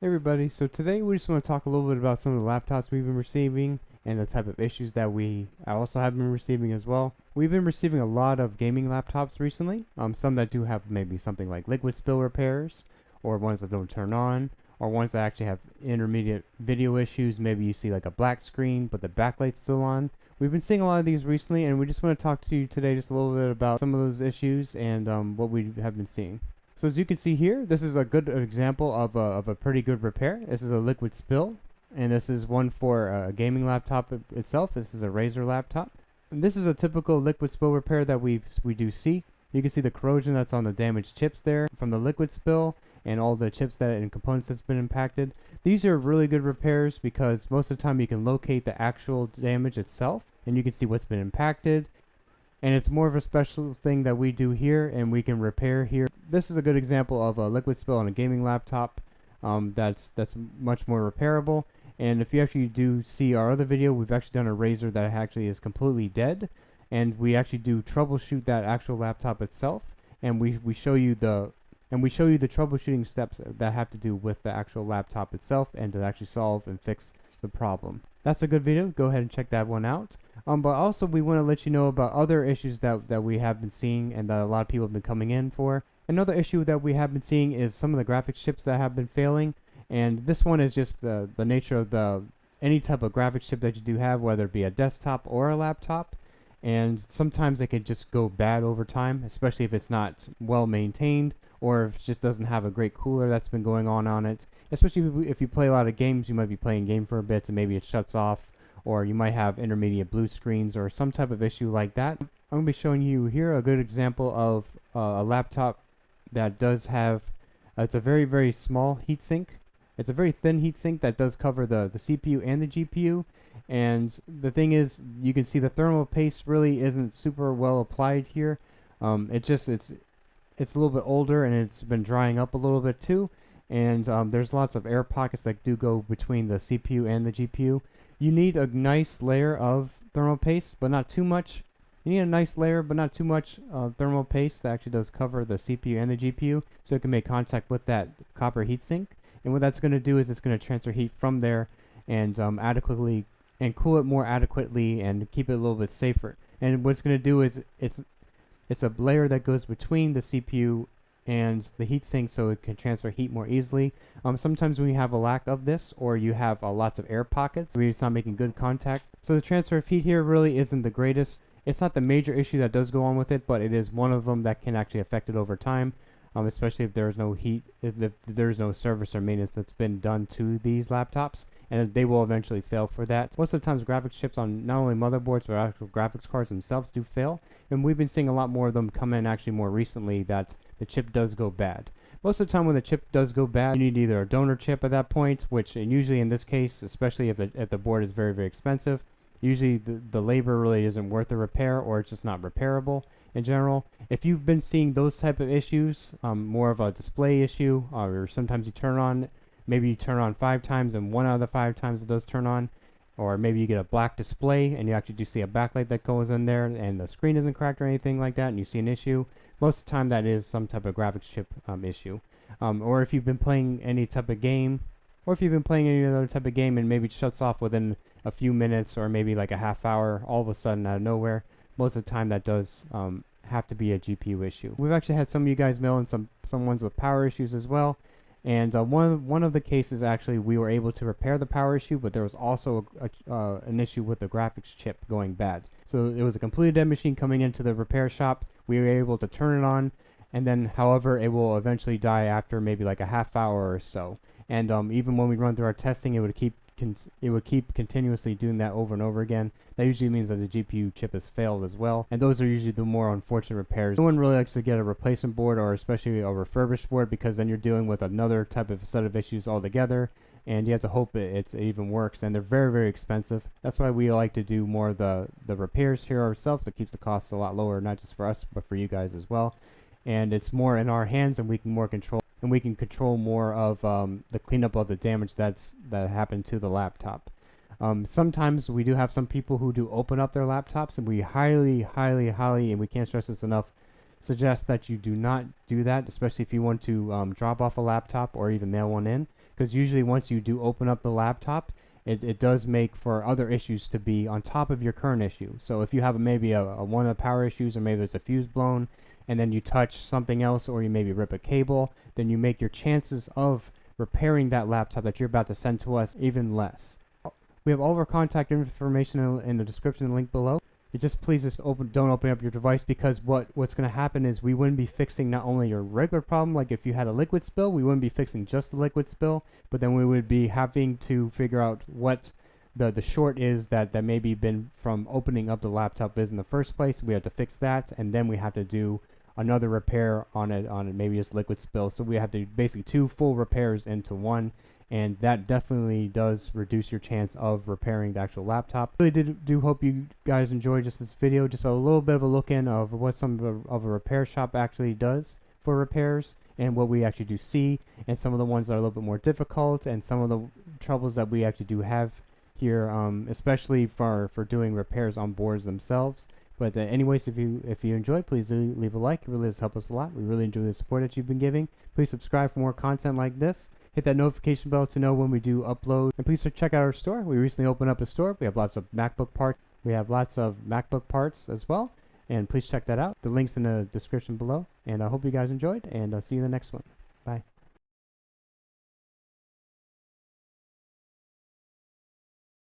Hey everybody, so today we just want to talk a little bit about some of the laptops we've been receiving and the type of issues that I also have been receiving as well. We've been receiving a lot of gaming laptops recently, some that do have maybe something like liquid spill repairs, or ones that don't turn on, or ones that actually have intermediate video issues. Maybe you see like a black screen but the backlight's still on. We've been seeing a lot of these recently, and we just want to talk to you today just a little bit about some of those issues and what we have been seeing. So as you can see here, this is a good example of a pretty good repair. This is a liquid spill, and this is one for a gaming laptop itself. This is a Razer laptop. And this is a typical liquid spill repair that we do see. You can see the corrosion that's on the damaged chips there from the liquid spill and all the chips that and components that's been impacted. These are really good repairs because most of the time you can locate the actual damage itself and you can see what's been impacted. And it's more of a special thing that we do here and we can repair here. This is a good example of a liquid spill on a gaming laptop that's much more repairable. And if you actually do see our other video, we've actually done a Razer that actually is completely dead, and we actually do troubleshoot that actual laptop itself, and we show you the troubleshooting steps that have to do with the actual laptop itself and to actually solve and fix the problem. That's a good video. Go ahead and check that one out. But also we want to let you know about other issues that we have been seeing and that a lot of people have been coming in for. Another issue that we have been seeing is some of the graphics chips that have been failing, and this one is just the nature of any type of graphics chip that you do have, whether it be a desktop or a laptop. And sometimes it can just go bad over time, especially if it's not well maintained or if it just doesn't have a great cooler that's been going on it. Especially if you play a lot of games, you might be playing a game for a bit and maybe it shuts off, or you might have intermediate blue screens or some type of issue like that. I'm going to be showing you here a good example of a laptop that does have, it's a very, very small heatsink. It's a very thin heatsink that does cover the CPU and the GPU. And the thing is, you can see the thermal paste really isn't super well applied here. It's a little bit older and it's been drying up a little bit too. And there's lots of air pockets that do go between the CPU and the GPU. You need a nice layer of thermal paste, but not too much. You need a nice layer, but not too much thermal paste that actually does cover the CPU and the GPU, so it can make contact with that copper heatsink. And what that's going to do is it's going to transfer heat from there and adequately and cool it more adequately and keep it a little bit safer. And what it's going to do is it's a layer that goes between the CPU and the heatsink, so it can transfer heat more easily. Sometimes when you have a lack of this, or you have lots of air pockets where it's not making good contact, so the transfer of heat here really isn't the greatest. It's not the major issue that does go on with it, but it is one of them that can actually affect it over time, especially if there's no heat, if there's no service or maintenance that's been done to these laptops, and they will eventually fail for that. Most of the times graphics chips on not only motherboards but actual graphics cards themselves do fail, and we've been seeing a lot more of them come in actually more recently that the chip does go bad. Most of the time when the chip does go bad, you need either a donor chip at that point, which and usually in this case, especially if the board is very, very expensive, usually the labor really isn't worth the repair, or it's just not repairable in general. If you've been seeing those type of issues, more of a display issue, or sometimes maybe you turn on 5 times and 1 out of the 5 times it does turn on, or maybe you get a black display and you actually do see a backlight that goes in there and the screen isn't cracked or anything like that and you see an issue, most of the time that is some type of graphics chip issue. Or if you've been playing any type of game, or if you've been playing any other type of game and maybe it shuts off within a few minutes or maybe like a half hour all of a sudden out of nowhere, most of the time that does have to be a GPU issue. We've actually had some of you guys mail in some ones with power issues as well. And one of the cases, actually, we were able to repair the power issue, but there was also an issue with the graphics chip going bad. So it was a completely dead machine coming into the repair shop. We were able to turn it on, and then, however, it will eventually die after maybe like a half hour or so. And even when we run through our testing, it would keep continuously doing that over and over again. That usually means that the GPU chip has failed as well, and those are usually the more unfortunate repairs. No one really likes to get a replacement board, or especially a refurbished board, because then you're dealing with another type of set of issues altogether, and you have to hope it even works, and they're very, very expensive. That's why we like to do more of the repairs here ourselves. It keeps the costs a lot lower, not just for us but for you guys as well, and it's more in our hands, and we can control more of the cleanup of the damage that happened to the laptop. Sometimes we do have some people who do open up their laptops, and we highly, and we can't stress this enough, suggest that you do not do that, especially if you want to drop off a laptop or even mail one in, because usually once you do open up the laptop, it does make for other issues to be on top of your current issue. So if you have maybe a one of the power issues, or maybe it's a fuse blown, and then you touch something else, or you maybe rip a cable, then you make your chances of repairing that laptop that you're about to send to us even less. We have all of our contact information in the description link below. Please don't open up your device, because what's going to happen is we wouldn't be fixing not only your regular problem, like if you had a liquid spill, we wouldn't be fixing just the liquid spill, but then we would be having to figure out what the short is that maybe been from opening up the laptop is in the first place. We have to fix that, and then we have to do another repair on it maybe just liquid spill. So we have to basically 2 full repairs into one, and that definitely does reduce your chance of repairing the actual laptop. Really do hope you guys enjoyed just this video, just a little bit of a look in of what some of a repair shop actually does for repairs, and what we actually do see, and some of the ones that are a little bit more difficult, and some of the troubles that we actually do have here, especially for doing repairs on boards themselves. But anyways, if you enjoyed, please leave a like. It really does help us a lot. We really enjoy the support that you've been giving. Please subscribe for more content like this. Hit that notification bell to know when we do upload. And please check out our store. We recently opened up a store. We have lots of MacBook parts. We have lots of MacBook parts as well. And please check that out. The link's in the description below. And I hope you guys enjoyed. And I'll see you in the next one. Bye.